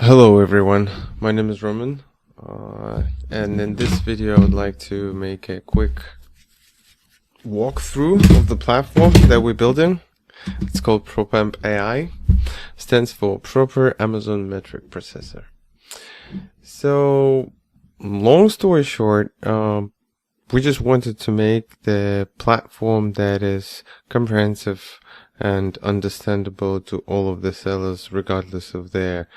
Hello everyone, my name is Roman, and in this video I would like to make a quick walkthrough of the platform that we're building. It's called Propamp.ai, stands for Proper Amazon Metric Processor. So, long story short, we just wanted to make the platform that is comprehensive and understandable to all of the sellers regardless of their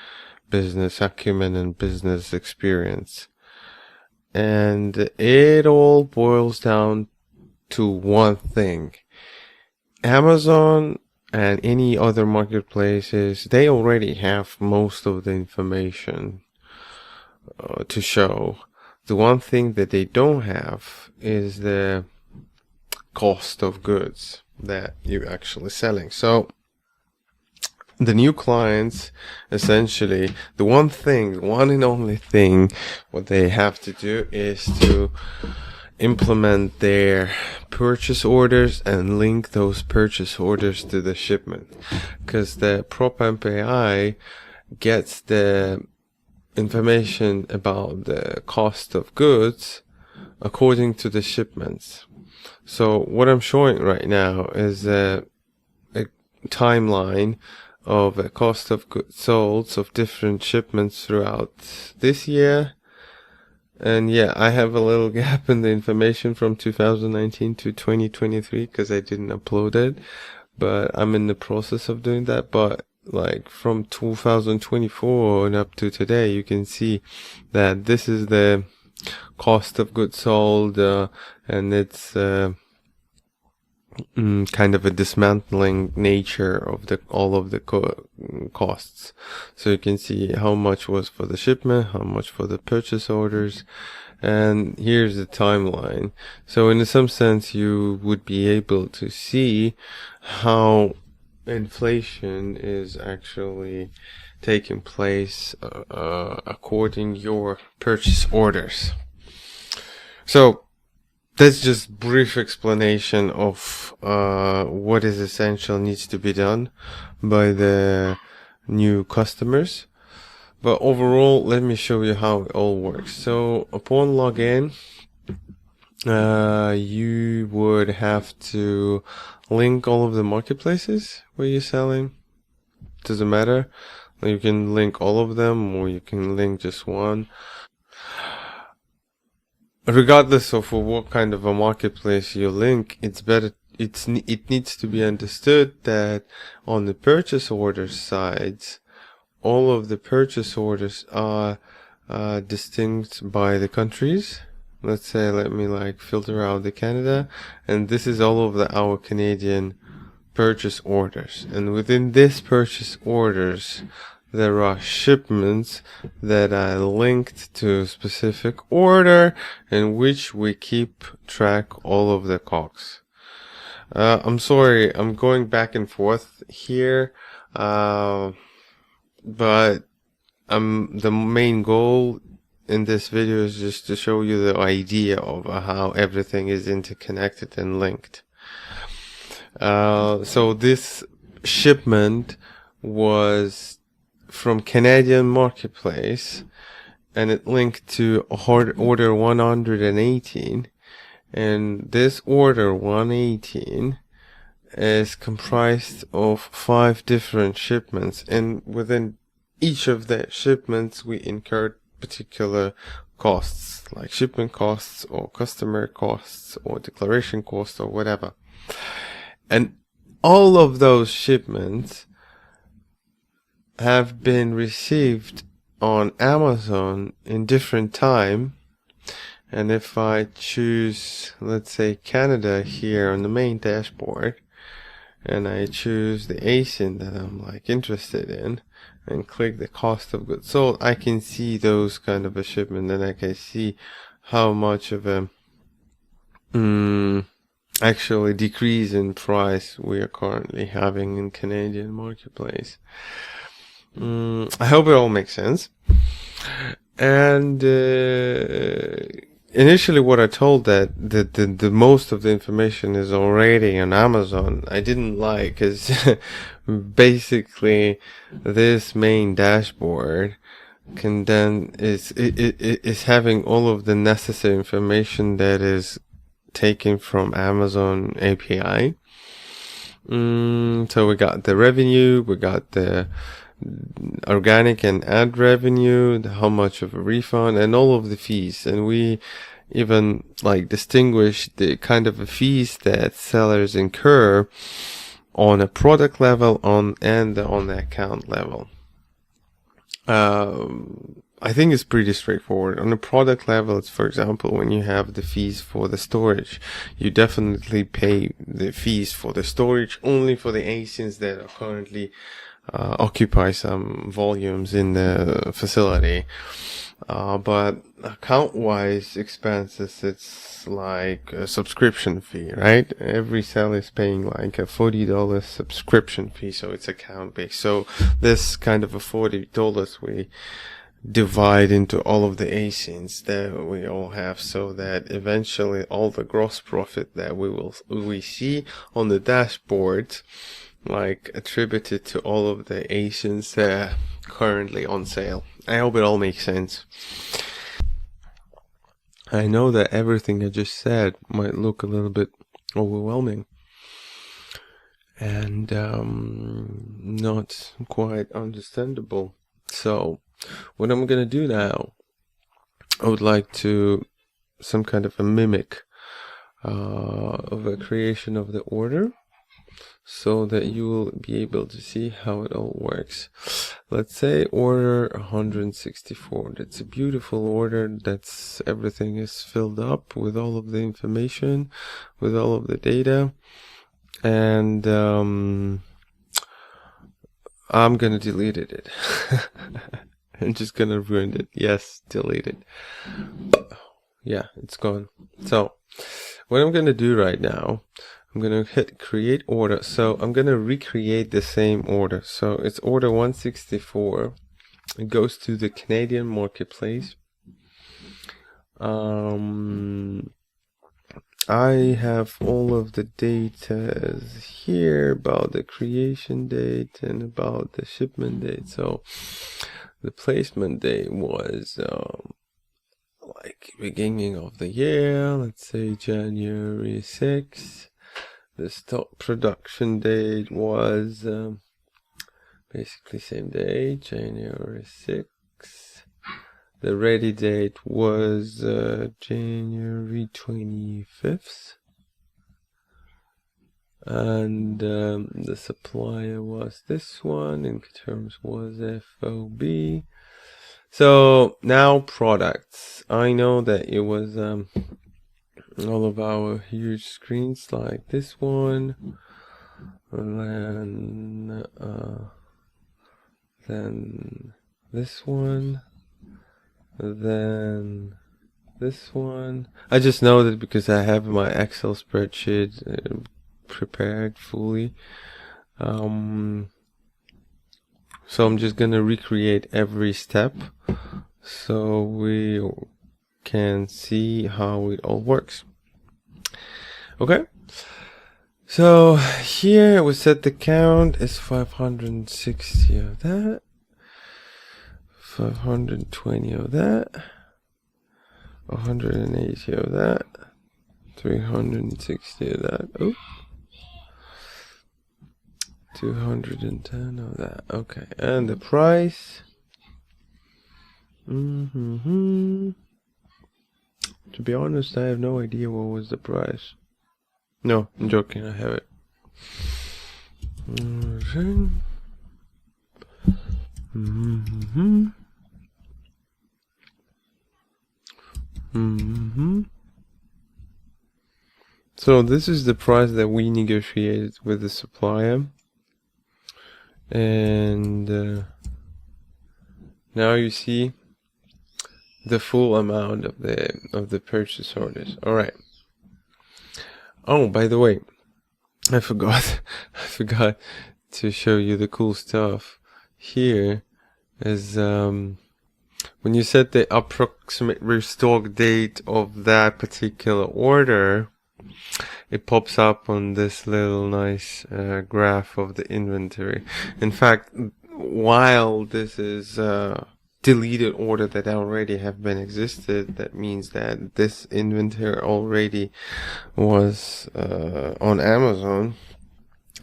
business acumen and business experience. And it all boils down to one thing. Amazon and any other marketplaces, they already have most of the information to show. The one thing that they don't have is the cost of goods that you're actually selling. So the new clients, essentially, the one and only thing, what they have to do is to implement their purchase orders and link those purchase orders to the shipment. Because the Propamp.ai gets the information about the cost of goods according to the shipments. So what I'm showing right now is a timeline of a cost of goods sold of different shipments throughout this year. And yeah, I have a little gap in the information from 2019 to 2023 because I didn't upload it, but I'm in the process of doing that. But like from 2024 and up to today, you can see that this is the cost of goods sold, and it's kind of a dismantling nature of all of the costs. So you can see how much was for the shipment, how much for the purchase orders, and here's the timeline. So in some sense you would be able to see how inflation is actually taking place according your purchase orders. So that's just brief explanation of what is essential needs to be done by the new customers. But overall, let me show you how it all works. So upon login, you would have to link all of the marketplaces where you're selling. Doesn't matter. You can link all of them, or you can link just one. Regardless of what kind of a marketplace you link, it needs to be understood that on the purchase order sides, all of the purchase orders are distinct by the countries. Let's say, let me filter out the Canada, and this is all of our Canadian purchase orders. And within this purchase orders, there are shipments that are linked to a specific order in which we keep track all of the COGS. I'm sorry, I'm going back and forth here, but the main goal in this video is just to show you the idea of how everything is interconnected and linked. So this shipment was from Canadian marketplace, and it linked to order 118, and this order 118 is comprised of 5 different shipments, and within each of the shipments we incurred particular costs, like shipment costs or customer costs or declaration costs or whatever. And all of those shipments have been received on Amazon in different time. And if I choose, let's say, Canada here on the main dashboard, and I choose the ASIN that I'm interested in, and click the cost of goods sold, I can see those kind of a shipment, and I can see how much of a actually decrease in price we are currently having in Canadian marketplace. I hope it all makes sense. And initially what I told that the most of the information is already on Amazon, I didn't because basically this main dashboard can then is having all of the necessary information that is taken from Amazon API. So we got the revenue, we got the organic and ad revenue, how much of a refund, and all of the fees. And we even like distinguish the kind of fees that sellers incur on a product level and on the account level. I think it's pretty straightforward. On a product level, it's, for example, when you have the fees for the storage, you definitely pay the fees for the storage only for the ASINs that are currently occupy some volumes in the facility. But account-wise expenses, it's like a subscription fee, right? Every seller is paying like a $40 subscription fee, so it's account-based. So this kind of a $40 we divide into all of the ASINs that we all have, so that eventually all the gross profit that we see on the dashboard, like attributed to all of the ASINs that are currently on sale. I hope it all makes sense. I know that everything I just said might look a little bit overwhelming and not quite understandable. So what I'm gonna do now, I would like to some kind of a mimic of a creation of the order, so that you will be able to see how it all works. Let's say order 164. That's a beautiful order. That's everything is filled up with all of the information, with all of the data, and I'm gonna delete it. I'm just gonna ruin it. Yes, delete it. Yeah, it's gone. So what I'm gonna do right now, I'm going to hit create order. So I'm going to recreate the same order. So it's order 164. It goes to the Canadian marketplace. I have all of the data here about the creation date and about the shipment date. So the placement date was like beginning of the year, let's say January 6th. The stock production date was basically same day, January 6th. The ready date was January 25th. And the supplier was this one, in terms was FOB. So now products. I know that it was all of our huge screens like this one, and then this one, then this one. I just know that because I have my Excel spreadsheet prepared fully. So I'm just gonna recreate every step so we can see how it all works. Okay, so here we set the count is 560 of that, 520 of that, 180 of that, 360 of that, oh, 210 of that. Okay, and the price. To be honest, I have no idea what was the price. No, I'm joking, I have it. So this is the price that we negotiated with the supplier. And now you see the full amount of the purchase orders. All right. Oh, by the way, I forgot to show you the cool stuff. Here is when you set the approximate restock date of that particular order, it pops up on this little nice graph of the inventory. In fact, while this is deleted order that already have been existed. That means that this inventory already was on Amazon.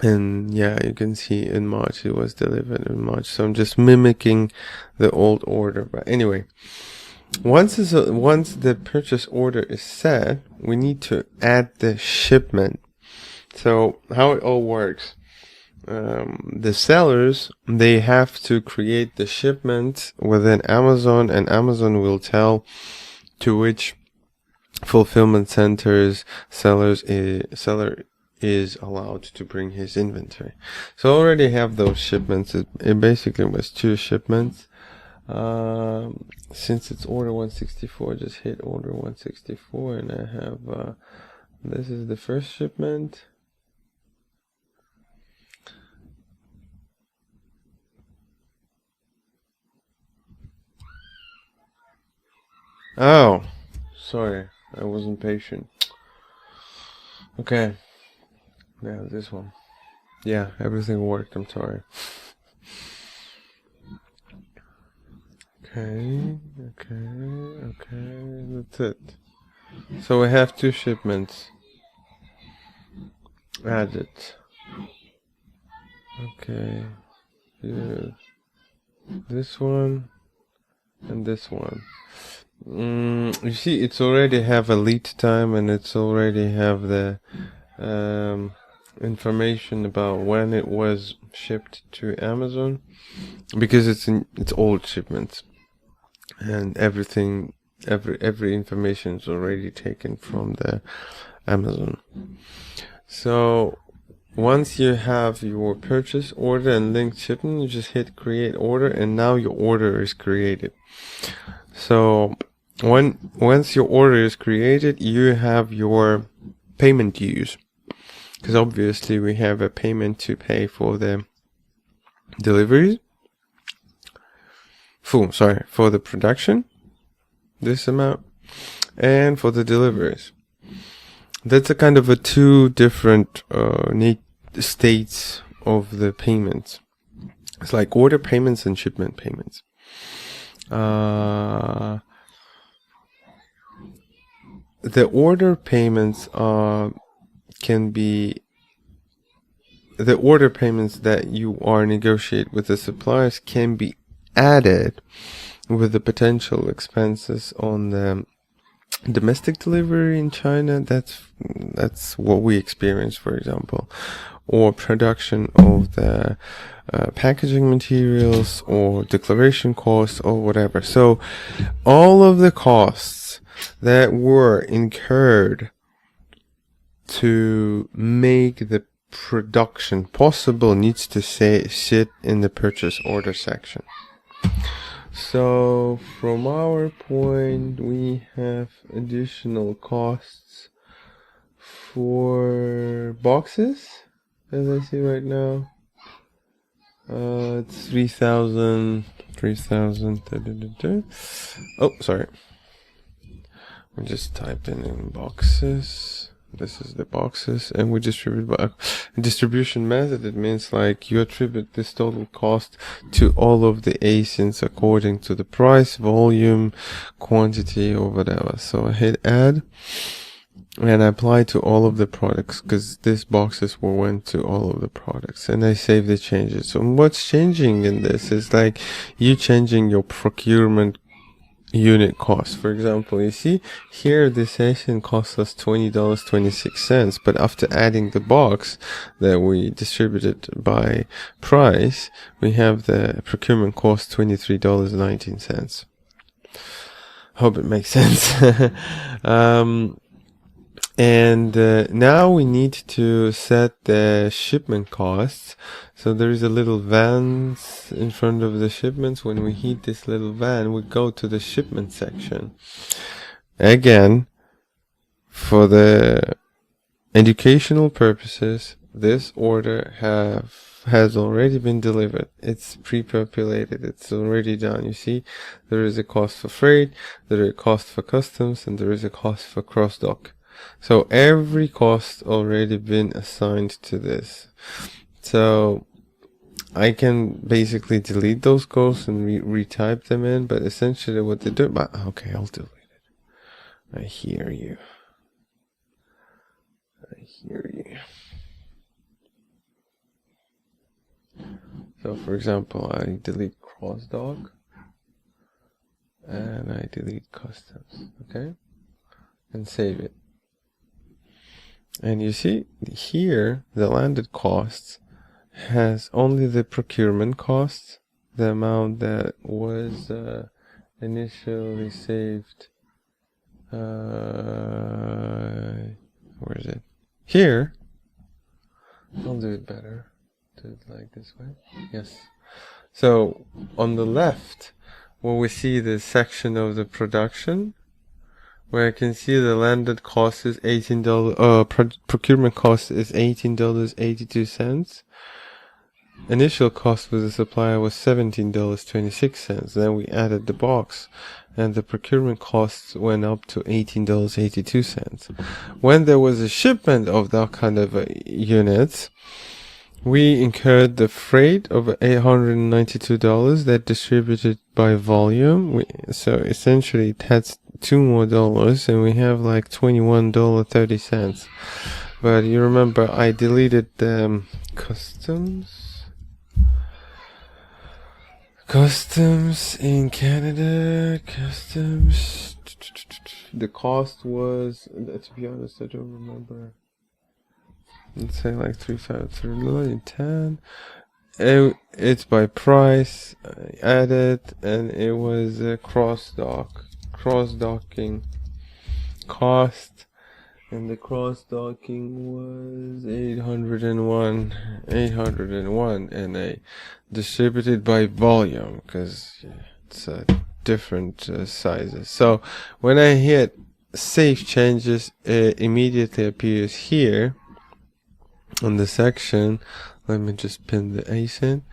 And yeah, you can see in March it was delivered in March. So I'm just mimicking the old order. But anyway, once the purchase order is set, we need to add the shipment. So how it all works. The sellers, they have to create the shipment within Amazon, and Amazon will tell to which fulfillment centers seller is allowed to bring his inventory. So I already have those shipments. It basically was 2 shipments. Since it's order 164, just hit order 164, and I have this is the first shipment. Oh, sorry, I wasn't patient. Okay, yeah, this one. Yeah, everything worked. I'm sorry. Okay, that's it. So we have 2 shipments added. Okay, yeah. This one and this one. You see, it's already have a lead time, and it's already have the information about when it was shipped to Amazon, because it's old shipments, and everything, every information is already taken from the Amazon. So once you have your purchase order and linked shipment, you just hit create order, and now your order is created. So once your order is created, you have your payment dues, because obviously we have a payment to pay for the deliveries. For the production, this amount, and for the deliveries. That's a kind of a 2 different states of the payments. It's like order payments and shipment payments. The order payments can be the order payments that you are negotiate with the suppliers can be added with the potential expenses on the domestic delivery in China. That's what we experience, for example, or production of the packaging materials, or declaration costs, or whatever. So all of the costs that were incurred to make the production possible needs to sit in the purchase order section. So from our point, we have additional costs for boxes, as I see right now. It's 3,000. Oh, sorry. We just type in boxes. This is the boxes, and we distribute by distribution method. It means like you attribute this total cost to all of the ASINs according to the price, volume, quantity, or whatever. So I hit add and I apply to all of the products, because these boxes went to all of the products, and I save the changes. So what's changing in this is like you changing your procurement unit cost. For example, you see here this ASIN costs us $20.26, but after adding the box that we distributed by price, we have the procurement cost $23.19. Hope it makes sense. And now we need to set the shipment costs. So there is a little van in front of the shipments. When we hit this little van, we go to the shipment section. Again, for the educational purposes, this order has already been delivered. It's pre-populated. It's already done. You see, there is a cost for freight, there is a cost for customs, and there is a cost for cross-dock. So every cost already been assigned to this. So I can basically delete those costs and retype them in, but essentially what they do, but okay, I'll delete it. I hear you. I hear you. So for example, I delete cross-dock and I delete customs, okay? And save it. And you see here, the landed costs has only the procurement costs, the amount that was initially saved. Where is it? Here. I'll do it better. Do it like this way. Yes. So on the left, where we see the section of the production, where I can see the landed cost is $18. Procurement cost is $18.82. Initial cost with the supplier was $17.26. Then we added the box, and the procurement costs went up to $18.82. When there was a shipment of that kind of units, we incurred the freight of $892 that distributed by volume. So essentially it has $2 more, and we have like $21.30. But you remember I deleted the customs in Canada. Customs. The cost was, to be honest, I don't remember. Let's say like 3,510. It's by price. I added, and it was a cross-docking cost, and the cross-docking was 801, and I distributed by volume because it's different sizes. So when I hit save changes, it immediately appears here on the section. Let me just pin the ASIN.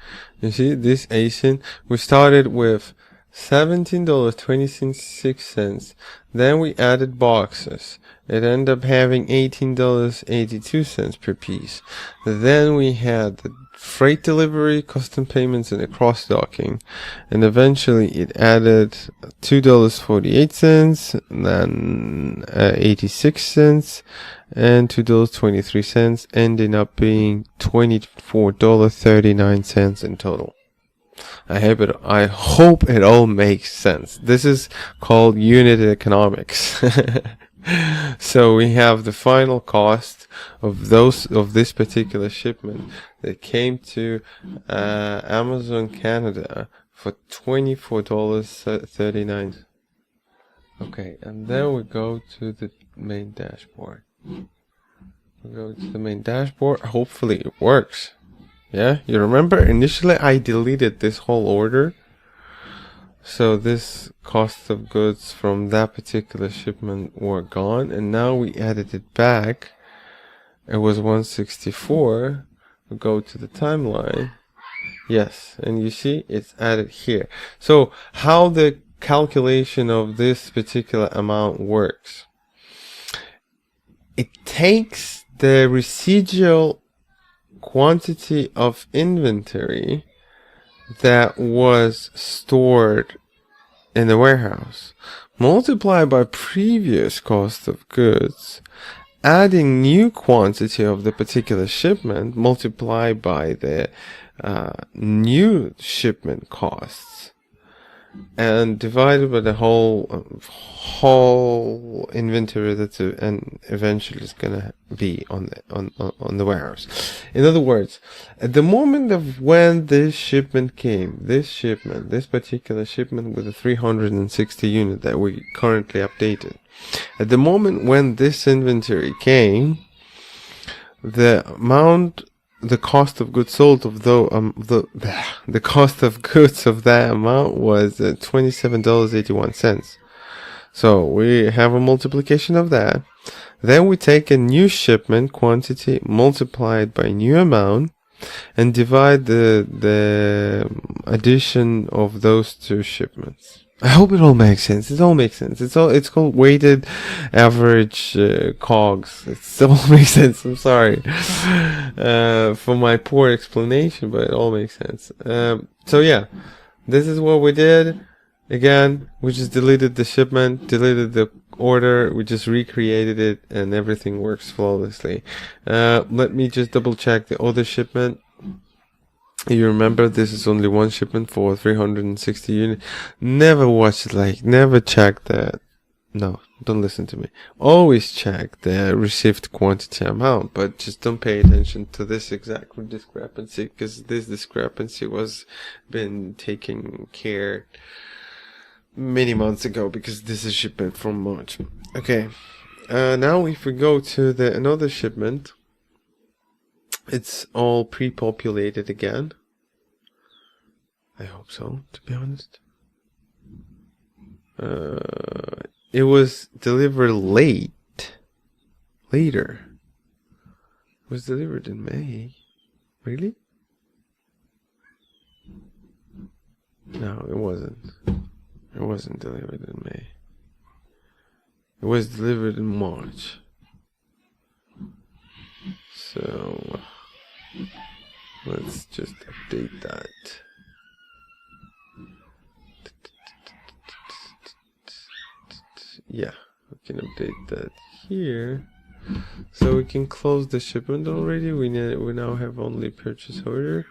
You see this ASIN, we started with $17.26. Then we added boxes. It ended up having $18.82 per piece. Then we had the freight delivery, custom payments, and the cross-docking. And eventually it added $2.48, then 86 cents, and $2.23, ending up being $24.39 in total. I hope it all makes sense. This is called unit economics. So we have the final cost of this particular shipment that came to Amazon Canada for $24.39. Okay, and then we go to the main dashboard. We go to the main dashboard. Hopefully it works. Yeah, you remember initially I deleted this whole order. So this cost of goods from that particular shipment were gone, and now we added it back. It was 164. We go to the timeline. Yes, and you see it's added here. So how the calculation of this particular amount works. It takes the residual quantity of inventory that was stored in the warehouse, multiplied by previous cost of goods, adding new quantity of the particular shipment, multiplied by the new shipment costs, and divided by the whole inventory that's and eventually is gonna be on the warehouse. In other words, at the moment of when this shipment came, this particular shipment with the 360 unit that we currently updated, at the moment when this inventory came, the cost of goods sold of the cost of goods of that amount was $27.81. So we have a multiplication of that. Then we take a new shipment quantity multiplied by new amount and divide the addition of those two shipments. I hope it all makes sense. It all makes sense. It's called weighted average COGS. It all makes sense. I'm sorry for my poor explanation, but it all makes sense. So yeah, this is what we did. Again, we just deleted the shipment, deleted the order, we just recreated it, and everything works flawlessly. Let me just double check the other shipment. You remember this is only one shipment for 360 units. Never watch never check that. No, don't listen to me. Always check the received quantity amount, but just don't pay attention to this exact discrepancy, because this discrepancy was been taken care many months ago, because this is shipment from March. Okay, now if we go to another shipment, it's all pre-populated again. I hope so, to be honest. It was delivered later. It was delivered in May. Really? No, it wasn't. It wasn't delivered in May. It was delivered in March. So let's just update that. Yeah, we can update that here. So we can close the shipment already. We now have only purchase order.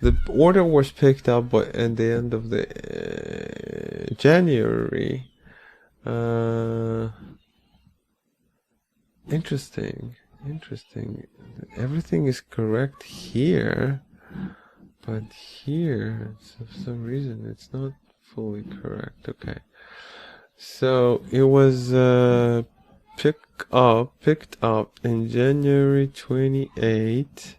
The order was picked up at the end of the January. Interesting. Everything is correct here, but here, for some reason, it's not fully correct. Okay. So it was picked up in January 28th.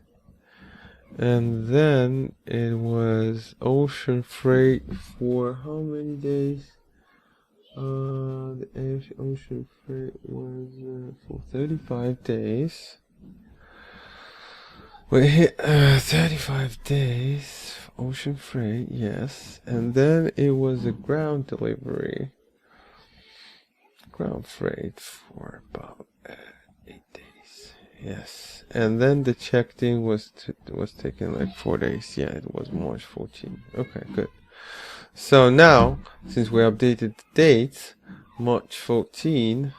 And then it was ocean freight for how many days? The ocean freight was for 35 days. We hit 35 days ocean freight, yes. And then it was a ground delivery. Ground freight for about 8 days. Yes, and then the checked-in was taken like 4 days. Yeah, it was March 14. Okay, good. So now, since we updated the dates, March 14,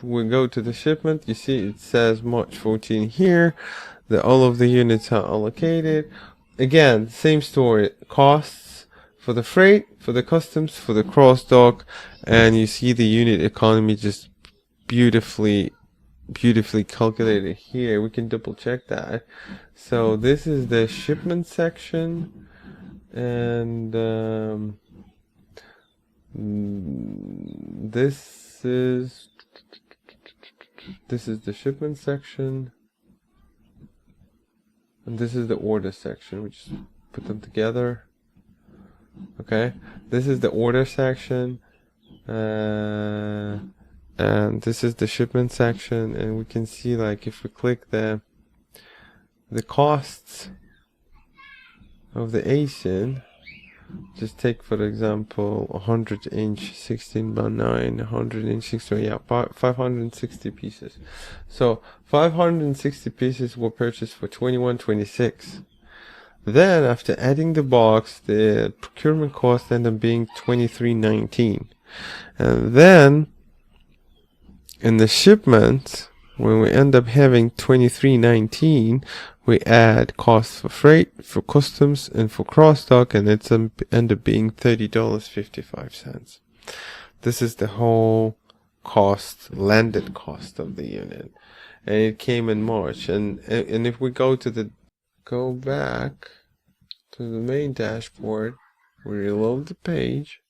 we go to the shipment. You see, it says March 14 here. All of the units are allocated. Again, same story. Costs for the freight, for the customs, for the cross dock, and you see the unit economy just beautifully calculated here. We can double check that. So this is the shipment section, and this is the shipment section, and this is the order section. We just put them together. Okay, this is the order section, and this is the shipment section, and we can see, like, if we click the costs of the ASIN, just take for example 100-inch 16x9, 100-inch 16, yeah, 560 pieces. So 560 pieces were purchased for $21.26. Then after adding the box, the procurement cost ended up being $23.19. And then in the shipment, when we end up having $23.19, we add costs for freight, for customs, and for cross-dock, and it's end up being $30.55. This is the whole cost, landed cost of the unit, and it came in March. And if we go back to the main dashboard, we reload the page,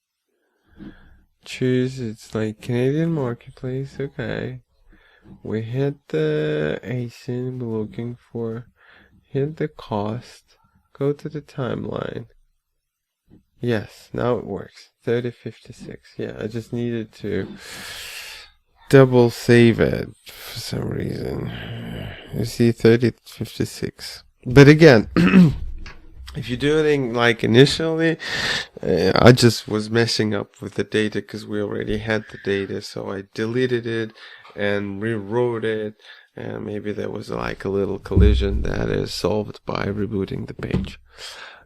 choose, it's like Canadian Marketplace. Okay, we hit the ASIN we're looking for, hit the cost, go to the timeline. Yes, now it works. 3056. Yeah, I just needed to double save it for some reason. You see 3056. But again, If you're doing like initially, I just was messing up with the data because we already had the data, so I deleted it and rewrote it, and maybe there was like a little collision that is solved by rebooting the page.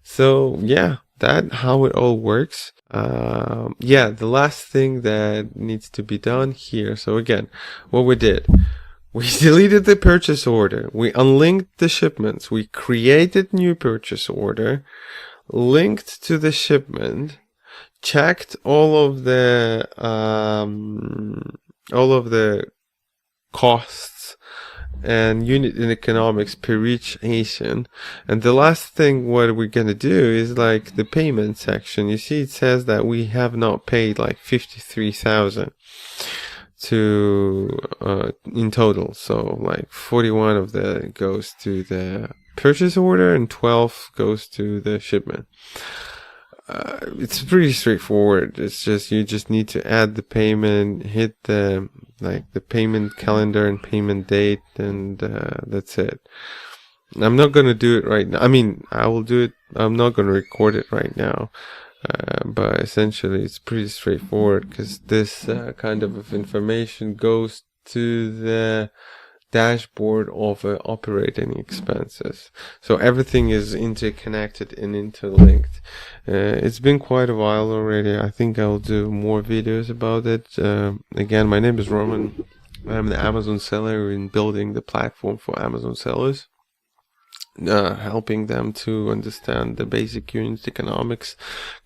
So yeah, that's how it all works. Yeah, the last thing that needs to be done here. So again, what we did. We deleted the purchase order. We unlinked the shipments. We created new purchase order, linked to the shipment, checked all of the costs and unit in economics per each Asian. And the last thing what we're gonna do is like the payment section. You see, it says that we have not paid like 53,000. to in total. So like 41 of that goes to the purchase order and 12 goes to the shipment. It's pretty straightforward. It's just you just need to add the payment, hit the payment calendar and payment date, and that's it. I'm not gonna do it right now. I mean, I will do it. I'm not gonna record it right now. But essentially it's pretty straightforward because this kind of information goes to the dashboard of operating expenses. So everything is interconnected and interlinked. It's been quite a while already. I think I'll do more videos about it. Again, my name is Roman. I'm the Amazon seller in building the platform for Amazon sellers. Helping them to understand the basic unit economics,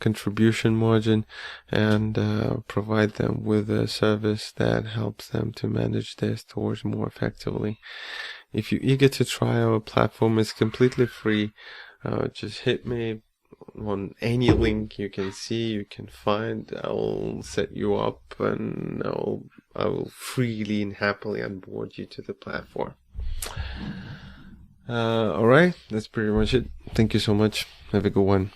contribution margin, and provide them with a service that helps them to manage their stores more effectively. If you're eager to try our platform, it's completely free. Just hit me on any link you can see, you can find. I'll set you up, and I will freely and happily onboard you to the platform. Alright, that's pretty much it. Thank you so much. Have a good one.